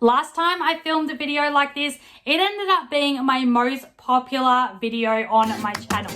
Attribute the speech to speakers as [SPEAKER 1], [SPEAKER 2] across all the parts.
[SPEAKER 1] Last time I filmed a video like this, it ended up being my most popular video on my channel.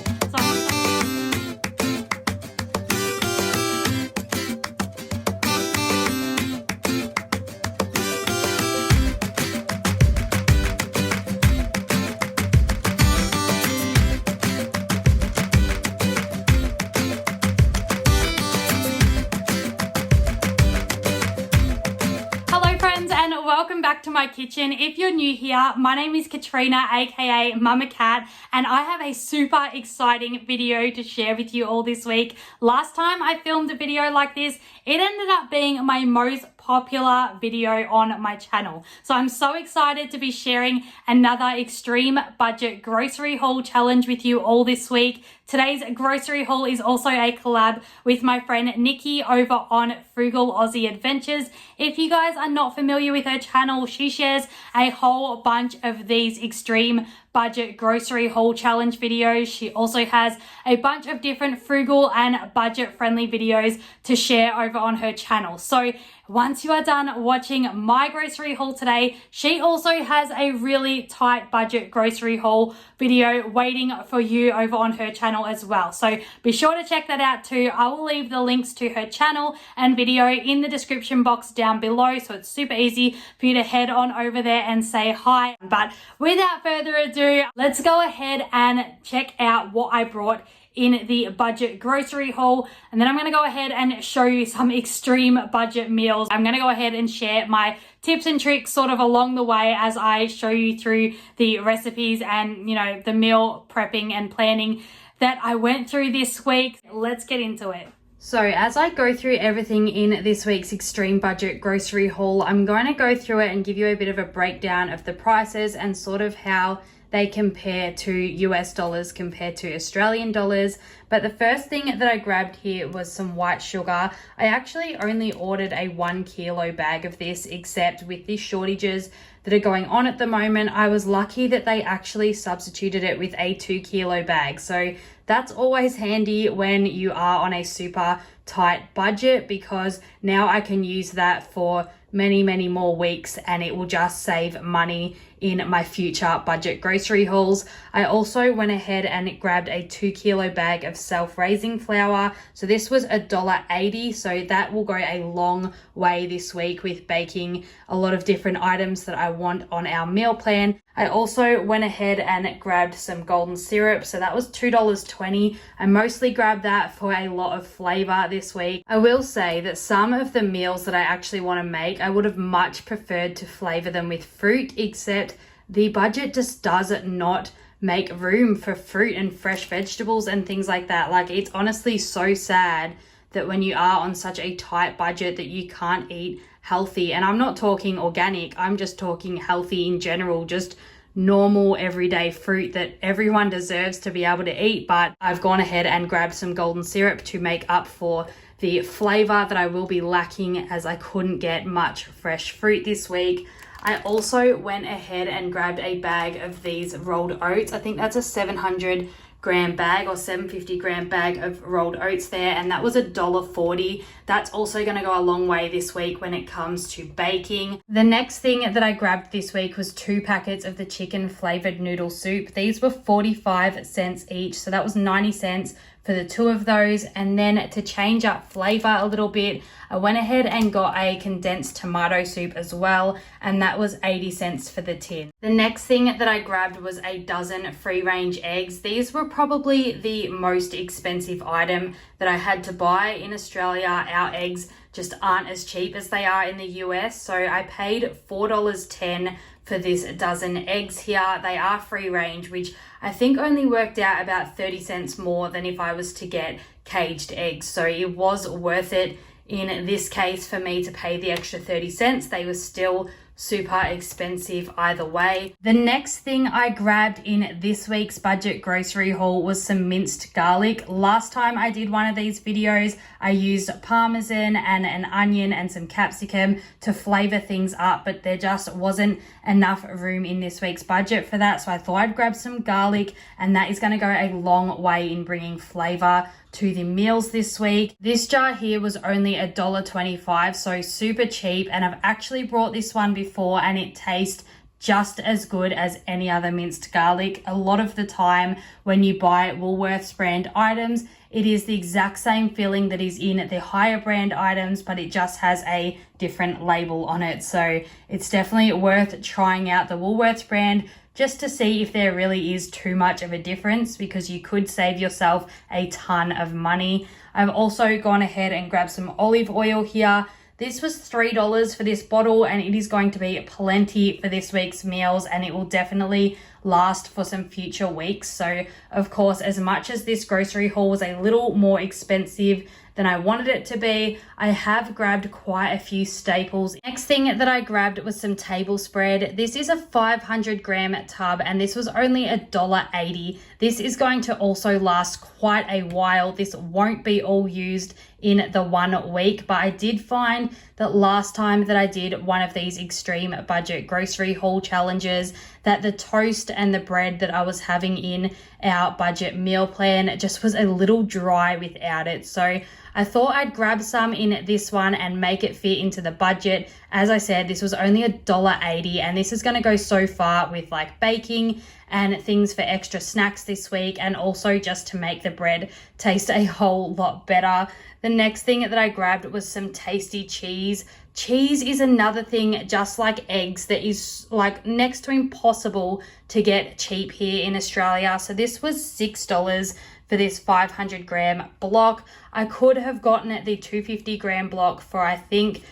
[SPEAKER 1] Welcome back to my kitchen. If you're new here, my name is Katrina, aka Mumma Cat, and I have a super exciting video to share with you all this week. Last time I filmed a video like this, it ended up being my most popular video on my channel. So I'm so excited to be sharing another extreme budget grocery haul challenge with you all this week. Today's grocery haul is also a collab with my friend Nikki over on Frugal Aussie Adventures. If you guys are not familiar with her channel, she shares a whole bunch of these extreme budget grocery haul challenge videos. She also has a bunch of different frugal and budget friendly videos to share over on her channel. So once you are done watching my grocery haul today, she also has a really tight budget grocery haul video waiting for you over on her channel as well. So be sure to check that out too. I will leave the links to her channel and video in the description box down below, so it's super easy for you to head on over there and say hi. But without further ado, let's go ahead and check out what I brought in the budget grocery haul, and then I'm going to go ahead and show you some extreme budget meals. I'm going to go ahead and share my tips and tricks sort of along the way as I show you through the recipes and, you know, the meal prepping and planning that I went through this week. Let's get into it. So as I go through everything in this week's extreme budget grocery haul, I'm going to go through it and give you a bit of a breakdown of the prices and sort of how they compare to US dollars compared to Australian dollars. But the first thing that I grabbed here was some white sugar. I actually only ordered a 1 kilo bag of this, except with the shortages that are going on at the moment, I was lucky that they actually substituted it with a 2 kilo bag. So that's always handy when you are on a super tight budget, because now I can use that for many more weeks and it will just save money in my future budget grocery hauls. I also went ahead and grabbed a 2 kilo bag of self-raising flour. So this was $1.80. So that will go a long way this week with baking a lot of different items that I want on our meal plan. I also went ahead and grabbed some golden syrup. So that was $2.20. I mostly grabbed that for a lot of flavor this week. I will say that some of the meals that I actually want to make, I would have much preferred to flavor them with fruit, except the budget just does not make room for fruit and fresh vegetables and things like that. Like, it's honestly so sad that when you are on such a tight budget that you can't eat healthy. And I'm not talking organic, I'm just talking healthy in general, just normal everyday fruit that everyone deserves to be able to eat. But I've gone ahead and grabbed some golden syrup to make up for the flavor that I will be lacking, as I couldn't get much fresh fruit this week. I also went ahead and grabbed a bag of these rolled oats. I think that's a 700 gram bag or 750 gram bag of rolled oats there, and that was $1.40. That's also going to go a long way this week when it comes to baking. The next thing that I grabbed this week was 2 packets of the chicken flavored noodle soup. These were 45 cents each, so that was 90 cents for the 2 of those. And then to change up flavor a little bit, I went ahead and got a condensed tomato soup as well, and that was 80 cents for the tin. The next thing that I grabbed was a dozen free-range eggs. These were probably the most expensive item that I had to buy in Australia. Our eggs just aren't as cheap as they are in the US, so I paid $4.10 for this dozen eggs here. They are free range, which I think only worked out about 30 cents more than if I was to get caged eggs. So it was worth it in this case for me to pay the extra 30 cents. They were still super expensive either way. The next thing I grabbed in this week's budget grocery haul was some minced garlic. Last time I did one of these videos, I used parmesan and an onion and some capsicum to flavor things up, but there just wasn't enough room in this week's budget for that. So I thought I'd grab some garlic, and that is going to go a long way in bringing flavor to the meals this week. This jar here was only $1.25, so super cheap, and I've actually brought this one before and it tastes just as good as any other minced garlic. A lot of the time when you buy Woolworths brand items, it is the exact same filling that is in the higher brand items, but it just has a different label on it. So it's definitely worth trying out the Woolworths brand just to see if there really is too much of a difference, because you could save yourself a ton of money. I've also gone ahead and grabbed some olive oil here. This was $3 for this bottle, and it is going to be plenty for this week's meals, and it will definitely last for some future weeks. So of course, as much as this grocery haul was a little more expensive than I wanted it to be, I have grabbed quite a few staples. Next thing that I grabbed was some table spread. This is a 500 gram tub, and this was only $1.80. This is going to also last quite a while. This won't be all used in the 1 week, but I did find that last time that I did one of these extreme budget grocery haul challenges, that the toast and the bread that I was having in our budget meal plan just was a little dry without it. So I thought I'd grab some in this one and make it fit into the budget. As I said, this was only $1.80, and this is going to go so far with like baking and things for extra snacks this week, and also just to make the bread taste a whole lot better. The next thing that I grabbed was some tasty cheese. Cheese is another thing, just like eggs, that is like next to impossible to get cheap here in Australia. So this was $6 for this 500 gram block. I could have gotten it the 250 gram block for I think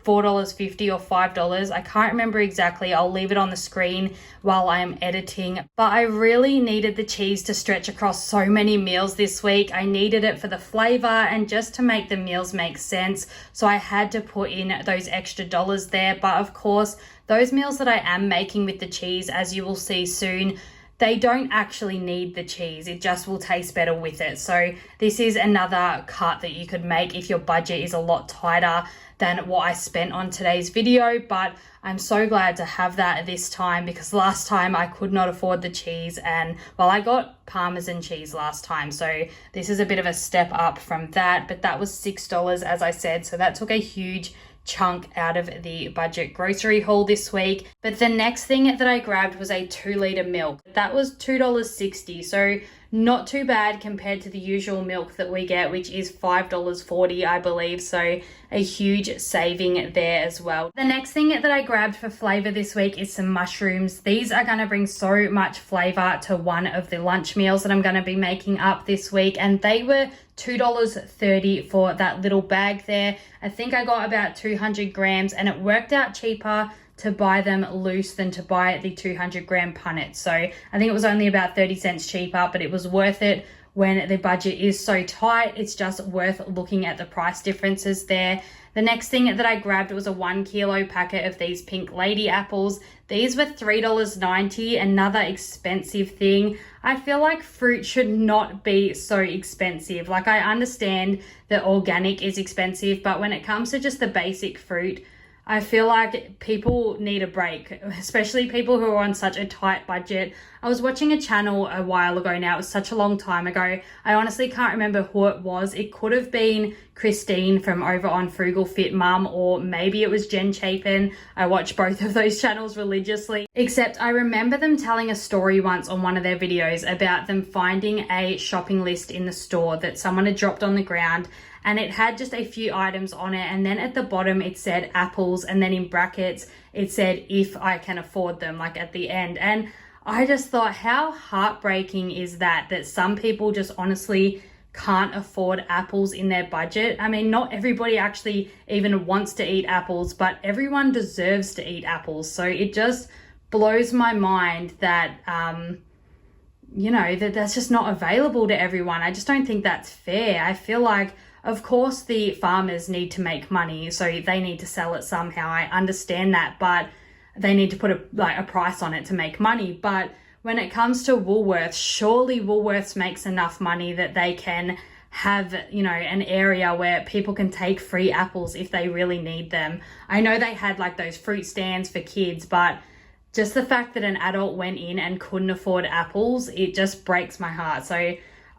[SPEAKER 1] $4.50 or $5. I can't remember exactly. I'll leave it on the screen while I am editing. But I really needed the cheese to stretch across so many meals this week. I needed it for the flavor and just to make the meals make sense. So I had to put in those extra dollars there. But of course, those meals that I am making with the cheese, as you will see soon, they don't actually need the cheese. It just will taste better with it. So this is another cut that you could make if your budget is a lot tighter than what I spent on today's video. But I'm so glad to have that this time, because last time I could not afford the cheese, and well, I got Parmesan cheese last time. So this is a bit of a step up from that, but that was $6, as I said. So that took a huge chunk out of the budget grocery haul this week. But the next thing that I grabbed was a 2-liter milk. That was $2.60. So not too bad compared to the usual milk that we get, which is $5.40, I believe. So a huge saving there as well. The next thing that I grabbed for flavor this week is some mushrooms. These are going to bring so much flavor to one of the lunch meals that I'm going to be making up this week. And they were $2.30 for that little bag there. I think I got about 200 grams, and it worked out cheaper to buy them loose than to buy the 200 gram punnet. So I think it was only about 30 cents cheaper, but it was worth it when the budget is so tight. It's just worth looking at the price differences there. The next thing that I grabbed was a 1 kilo packet of these pink lady apples. These were $3.90, another expensive thing. I feel like fruit should not be so expensive. Like, I understand that organic is expensive, but when it comes to just the basic fruit, I feel like people need a break, especially people who are on such a tight budget. I was watching a channel a while ago now. It was such a long time ago. I honestly can't remember who it was. It could have been Christine from over on Frugal Fit Mum, or maybe it was Jen Chapin. I watch both of those channels religiously. Except I remember them telling a story once on one of their videos about them finding a shopping list in the store that someone had dropped on the ground, and it had just a few items on it, and then at the bottom it said apples, and then in brackets it said if I can afford them, like at the end. And I just thought, how heartbreaking is that some people just honestly can't afford apples in their budget. I mean, not everybody actually even wants to eat apples, but everyone deserves to eat apples. So it just blows my mind that you know, that's just not available to everyone. I just don't think that's fair. I feel like, of course, the farmers need to make money, so they need to sell it somehow. I understand that, but they need to put a price on it to make money. But when it comes to Woolworths, surely Woolworths makes enough money that they can have, you know, an area where people can take free apples if they really need them. I know they had like those fruit stands for kids, but just the fact that an adult went in and couldn't afford apples, it just breaks my heart. So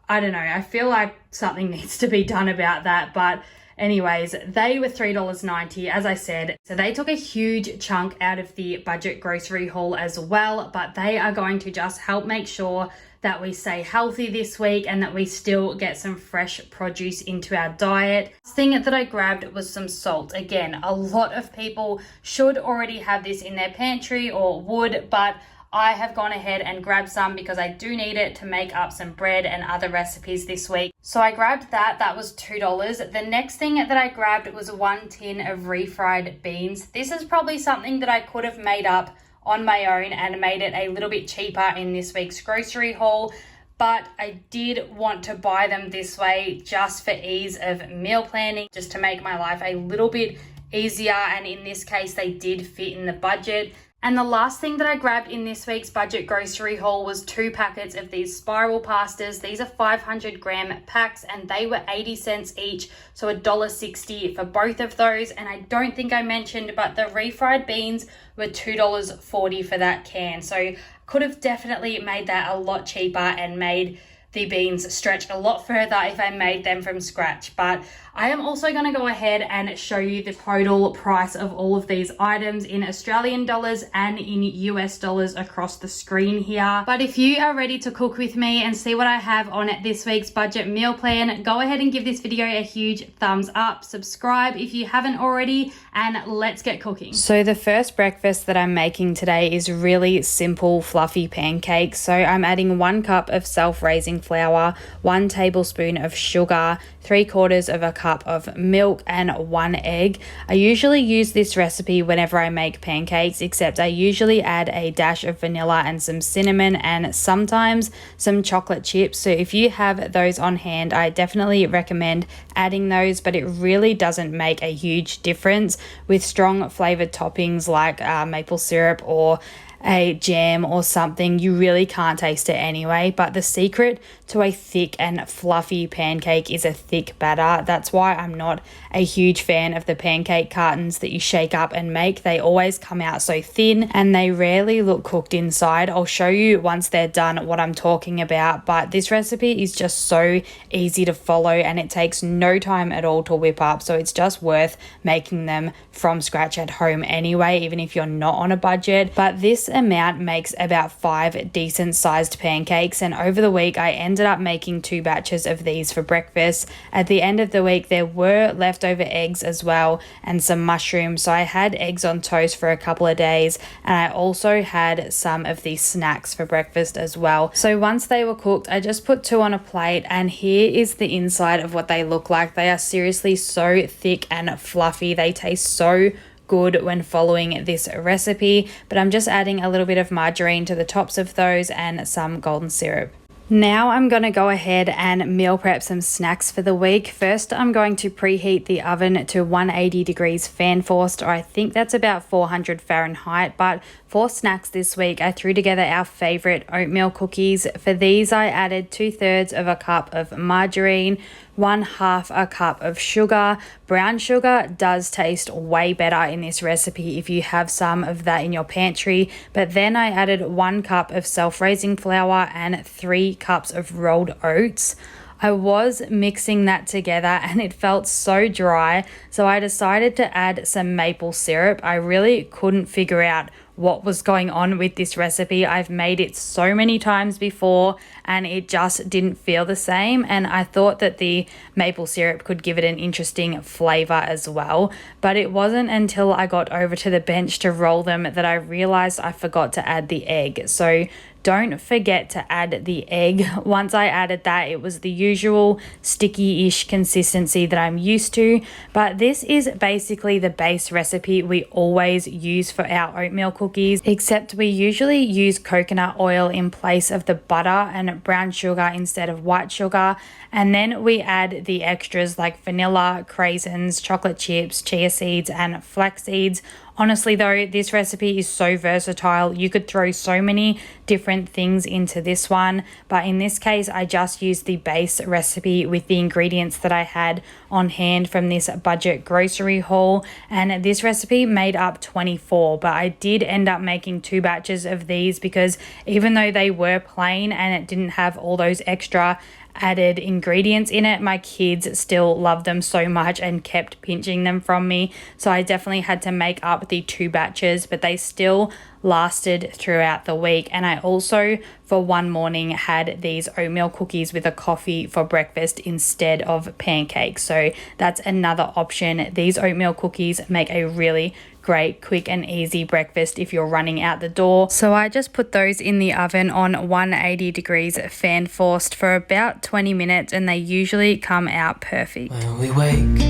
[SPEAKER 1] I don't know, I feel like something needs to be done about that. But anyways, they were $3.90, as I said. So they took a huge chunk out of the budget grocery haul as well, but they are going to just help make sure that we stay healthy this week and that we still get some fresh produce into our diet. The thing that I grabbed was some salt. Again, a lot of people should already have this in their pantry or would, but I have gone ahead and grabbed some because I do need it to make up some bread and other recipes this week. So I grabbed that. That was $2. The next thing that I grabbed was 1 tin of refried beans. This is probably something that I could have made up on my own and made it a little bit cheaper in this week's grocery haul, but I did want to buy them this way just for ease of meal planning, just to make my life a little bit easier, and in this case they did fit in the budget. And the last thing that I grabbed in this week's budget grocery haul was 2 packets of these spiral pastas. These are 500 gram packs and they were 80 cents each, so $1.60 for both of those. And I don't think I mentioned, but the refried beans were $2.40 for that can. So could have definitely made that a lot cheaper and made the beans stretch a lot further if I made them from scratch. But I am also going to go ahead and show you the total price of all of these items in Australian dollars and in US dollars across the screen here. But if you are ready to cook with me and see what I have on this week's budget meal plan, go ahead and give this video a huge thumbs up, subscribe if you haven't already, and let's get cooking. So the first breakfast that I'm making today is really simple, fluffy pancakes. So I'm adding 1 cup of self-raising flour, 1 tablespoon of sugar, 3/4 of a cup of milk, and 1 egg. I usually use this recipe whenever I make pancakes, except I usually add a dash of vanilla and some cinnamon and sometimes some chocolate chips. So if you have those on hand, I definitely recommend adding those, but it really doesn't make a huge difference with strong flavored toppings like maple syrup or a jam or something. You really can't taste it anyway. But the secret to a thick and fluffy pancake is a thick batter. That's why I'm not a huge fan of the pancake cartons that you shake up and make. They always come out so thin and they rarely look cooked inside. I'll show you once they're done what I'm talking about, but this recipe is just so easy to follow and it takes no time at all to whip up, so it's just worth making them from scratch at home anyway, even if you're not on a budget. But this amount makes about 5 decent sized pancakes, and over the week I ended up making 2 batches of these for breakfast. At the end of the week there were leftover eggs as well and some mushrooms, so I had eggs on toast for a couple of days, and I also had some of these snacks for breakfast as well. So once they were cooked, I just put 2 on a plate, and here is the inside of what they look like. They are seriously so thick and fluffy. They taste so good when following this recipe, but I'm just adding a little bit of margarine to the tops of those and some golden syrup. Now I'm going to go ahead and meal prep some snacks for the week. First, I'm going to preheat the oven to 180 degrees fan forced, or I think that's about 400 Fahrenheit. But for snacks this week, I threw together our favorite oatmeal cookies. For these, I added 2/3 of a cup of margarine, 1/2 a cup of sugar. Brown sugar does taste way better in this recipe if you have some of that in your pantry. But then I added 1 cup of self-raising flour and 3 cups of rolled oats. I was mixing that together and it felt so dry, so I decided to add some maple syrup. I really couldn't figure out what was going on with this recipe. I've made it so many times before and it just didn't feel the same, and I thought that the maple syrup could give it an interesting flavor as well. But it wasn't until I got over to the bench to roll them that I realized I forgot to add the egg. So don't forget to add the egg. Once I added that, it was the usual sticky-ish consistency that I'm used to, but this is basically the base recipe we always use for our oatmeal cookies, except we usually use coconut oil in place of the butter and brown sugar instead of white sugar, and then we add the extras like vanilla, craisins, chocolate chips, chia seeds, and flax seeds. Honestly though, this recipe is so versatile. You could throw so many different things into this one, but in this case I just used the base recipe with the ingredients that I had on hand from this budget grocery haul, and this recipe made up 24, but I did end up making 2 batches of these because even though they were plain and it didn't have all those extra added ingredients in it. My kids still love them so much and kept pinching them from me, so I definitely had to make up the 2 batches, but they still lasted throughout the week. And I also for one morning had these oatmeal cookies with a coffee for breakfast instead of pancakes, so that's another option. These oatmeal cookies make a really great quick and easy breakfast if you're running out the door. So I just put those in the oven on 180 degrees fan forced for about 20 minutes, and they usually come out perfect.
[SPEAKER 2] When we wake,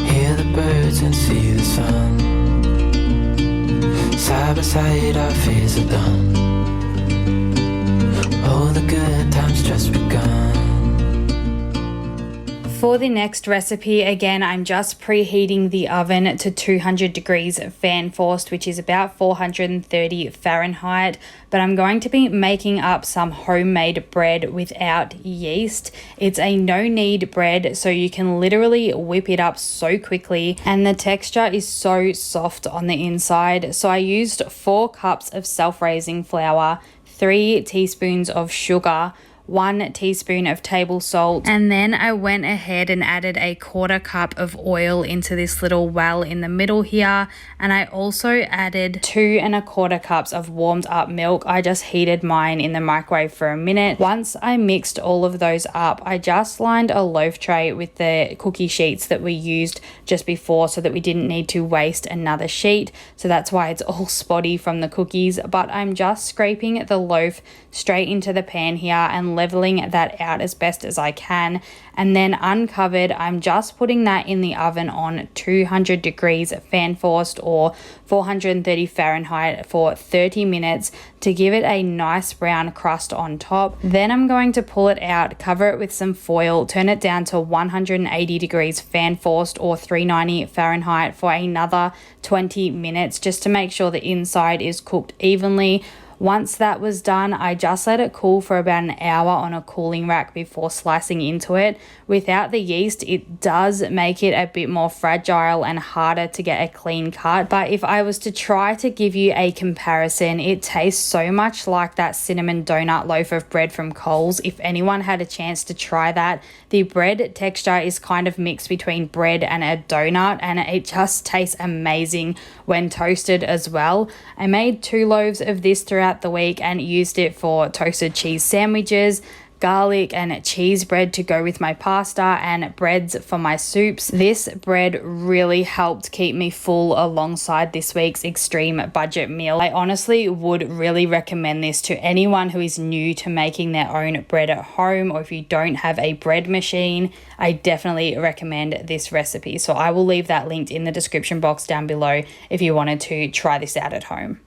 [SPEAKER 2] hear the birds and see the sun. Side by side our fears are done. Oh, the good times just begun.
[SPEAKER 1] For the next recipe, again, I'm just preheating the oven to 200 degrees fan forced, which is about 430 Fahrenheit. But I'm going to be making up some homemade bread without yeast. It's a no-knead bread, so you can literally whip it up so quickly, and the texture is so soft on the inside. So I used 4 cups of self-raising flour, 3 teaspoons of sugar, 1 teaspoon of table salt, and then I went ahead and added a 1/4 cup of oil into this little well in the middle here, and I also added 2 1/4 cups of warmed up milk. I just heated mine in the microwave for a minute. Once I mixed all of those up, I just lined a loaf tray with the cookie sheets that we used just before so that we didn't need to waste another sheet, so that's why it's all spotty from the cookies. But I'm just scraping the loaf straight into the pan here and leveling that out as best as I can, and then uncovered, I'm just putting that in the oven on 200 degrees fan forced or 430 Fahrenheit for 30 minutes to give it a nice brown crust on top. Then I'm going to pull it out, cover it with some foil, turn it down to 180 degrees fan forced or 390 Fahrenheit for another 20 minutes just to make sure the inside is cooked evenly. Once that was done, I just let it cool for about an hour on a cooling rack before slicing into it. Without the yeast, it does make it a bit more fragile and harder to get a clean cut. But if I was to try to give you a comparison, it tastes so much like that cinnamon donut loaf of bread from Coles. If anyone had a chance to try that, the bread texture is kind of mixed between bread and a donut, and it just tastes amazing when toasted as well. I made 2 loaves of this throughout the week and used it for toasted cheese sandwiches, garlic and cheese bread to go with my pasta, and breads for my soups. This bread really helped keep me full alongside this week's extreme budget meal. I honestly would really recommend this to anyone who is new to making their own bread at home, or if you don't have a bread machine, I definitely recommend this recipe. So I will leave that linked in the description box down below if you wanted to try this out at home.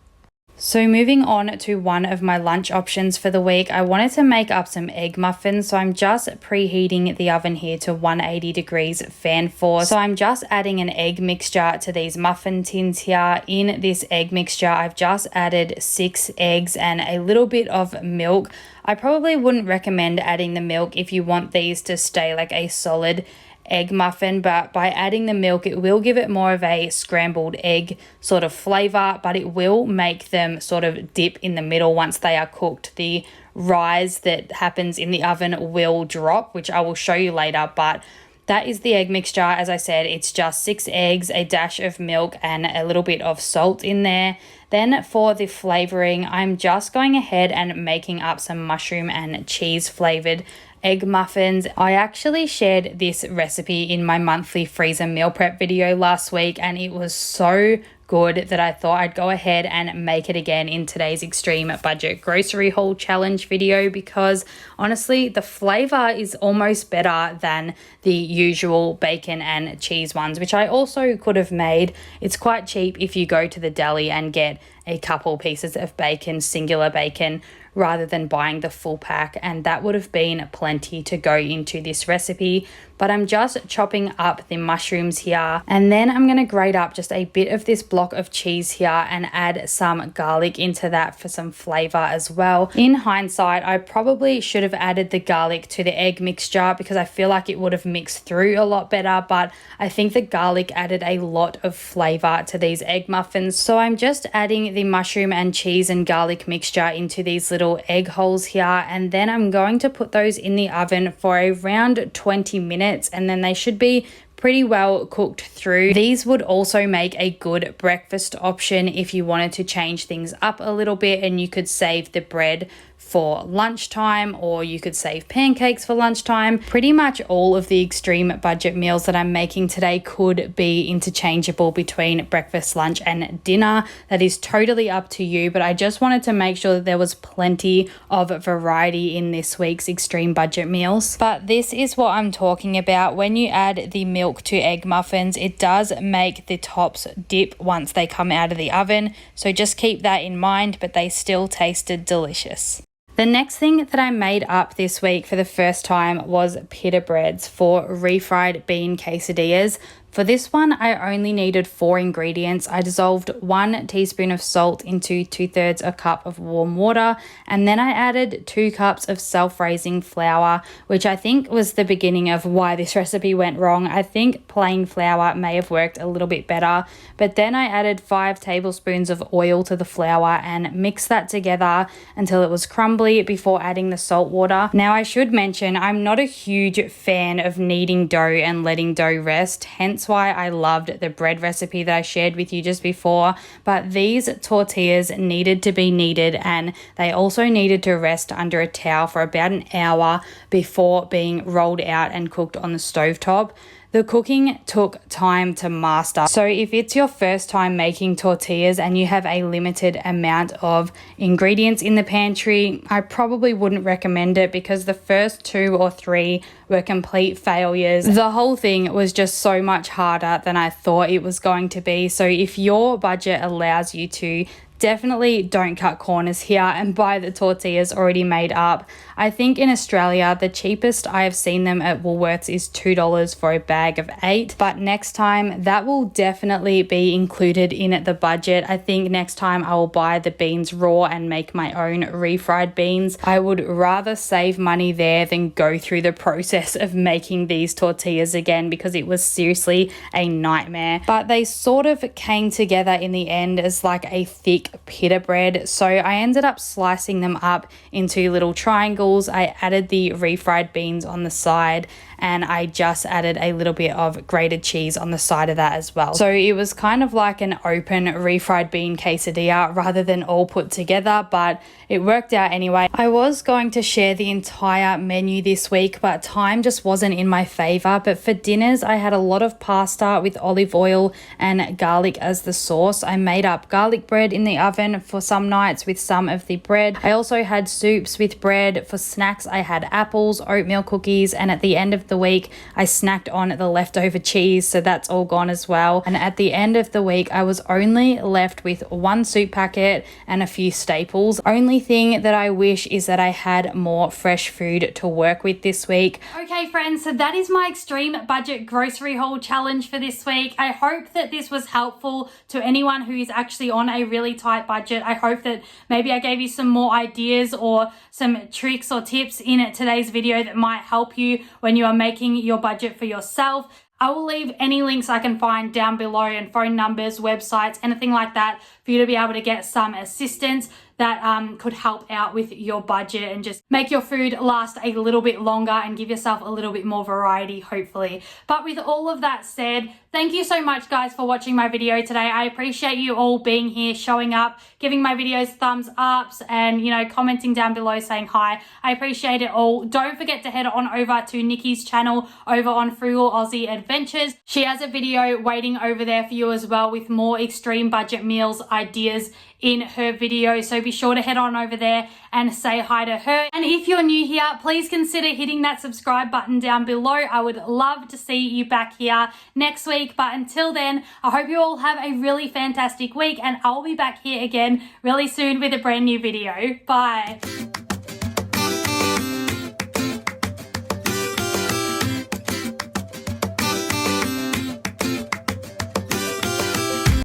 [SPEAKER 1] So moving on to one of my lunch options for the week, I wanted to make up some egg muffins. So I'm just preheating the oven here to 180 degrees fan force. So I'm just adding an egg mixture to these muffin tins here. In this egg mixture, I've just added 6 eggs and a little bit of milk. I probably wouldn't recommend adding the milk if you want these to stay like a solid egg muffin, but by adding the milk it will give it more of a scrambled egg sort of flavor, but it will make them sort of dip in the middle once they are cooked. The rise that happens in the oven will drop, which I will show you later, but that is the egg mixture. As I said, it's just 6 eggs, a dash of milk and a little bit of salt in there. Then for the flavoring, I'm just going ahead and making up some mushroom and cheese flavored egg muffins. I actually shared this recipe in my monthly freezer meal prep video last week, and it was so good that I thought I'd go ahead and make it again in today's extreme budget grocery haul challenge video, because honestly the flavor is almost better than the usual bacon and cheese ones, which I also could have made. It's quite cheap if you go to the deli and get a couple pieces of bacon, singular bacon, rather than buying the full pack, and that would have been plenty to go into this recipe. but I'm just chopping up the mushrooms here. And then I'm going to grate up just a bit of this block of cheese here and add some garlic into that for some flavor as well. In hindsight, I probably should have added the garlic to the egg mixture because I feel like it would have mixed through a lot better, but I think the garlic added a lot of flavor to these egg muffins. So I'm just adding the mushroom and cheese and garlic mixture into these little egg holes here, and then I'm going to put those in the oven for around 20 minutes, and then they should be pretty well cooked through. These would also make a good breakfast option if you wanted to change things up a little bit, and you could save the bread for lunchtime, or you could save pancakes for lunchtime. Pretty much all of the extreme budget meals that I'm making today could be interchangeable between breakfast, lunch, and dinner. That is totally up to you, but I just wanted to make sure that there was plenty of variety in this week's extreme budget meals. But this is what I'm talking about. When you add the milk to egg muffins, it does make the tops dip once they come out of the oven, so just keep that in mind, but they still tasted delicious. The next thing that I made up this week for the first time was pita breads for refried bean quesadillas. For this one, I only needed 4 ingredients. I dissolved 1 teaspoon of salt into 2/3 a cup of warm water, and then I added 2 cups of self-raising flour, which I think was the beginning of why this recipe went wrong. I think plain flour may have worked a little bit better, but then I added 5 tablespoons of oil to the flour and mixed that together until it was crumbly before adding the salt water. Now, I should mention I'm not a huge fan of kneading dough and letting dough rest, hence why I loved the bread recipe that I shared with you just before, but these tortillas needed to be kneaded, and they also needed to rest under a towel for about an hour before being rolled out and cooked on the stovetop. The cooking took time to master. So if it's your first time making tortillas and you have a limited amount of ingredients in the pantry, I probably wouldn't recommend it because the first 2 or 3 were complete failures. The whole thing was just so much harder than I thought it was going to be. So if your budget allows you to, definitely don't cut corners here and buy the tortillas already made up. I think in Australia, the cheapest I have seen them at Woolworths is $2 for a bag of 8. But next time, that will definitely be included in the budget. I think next time I will buy the beans raw and make my own refried beans. I would rather save money there than go through the process of making these tortillas again because it was seriously a nightmare. But they sort of came together in the end as like a thick pita bread. So I ended up slicing them up into little triangles. I added the refried beans on the side, and I just added a little bit of grated cheese on the side of that as well. So it was kind of like an open refried bean quesadilla rather than all put together, but it worked out anyway. I was going to share the entire menu this week, but time just wasn't in my favor. But for dinners, I had a lot of pasta with olive oil and garlic as the sauce. I made up garlic bread in the oven for some nights with some of the bread. I also had soups with bread. For snacks, I had apples, oatmeal cookies, and at the end of the week, I snacked on the leftover cheese, so that's all gone as well. And at the end of the week, I was only left with 1 soup packet and a few staples. Only thing that I wish is that I had more fresh food to work with this week. Okay friends, so that is my extreme budget grocery haul challenge for this week. I hope that this was helpful to anyone who is actually on a really tight budget. I hope that maybe I gave you some more ideas or some tricks or tips in today's video that might help you when you are making your budget for yourself. I will leave any links I can find down below, and phone numbers, websites, anything like that, for you to be able to get some assistance that could help out with your budget and just make your food last a little bit longer and give yourself a little bit more variety, hopefully. But with all of that said, thank you so much guys for watching my video today. I appreciate you all being here, showing up, giving my videos thumbs ups, and you know, commenting down below saying hi. I appreciate it all. Don't forget to head on over to Nikki's channel over on Frugal Aussie Adventures. She has a video waiting over there for you as well with more extreme budget meals ideas in her video, so be sure to head on over there and say hi to her. And if you're new here, please consider hitting that subscribe button down below. I would love to see you back here next week, but until then, I hope you all have a really fantastic week, and I'll be back here again really soon with a brand new video. Bye.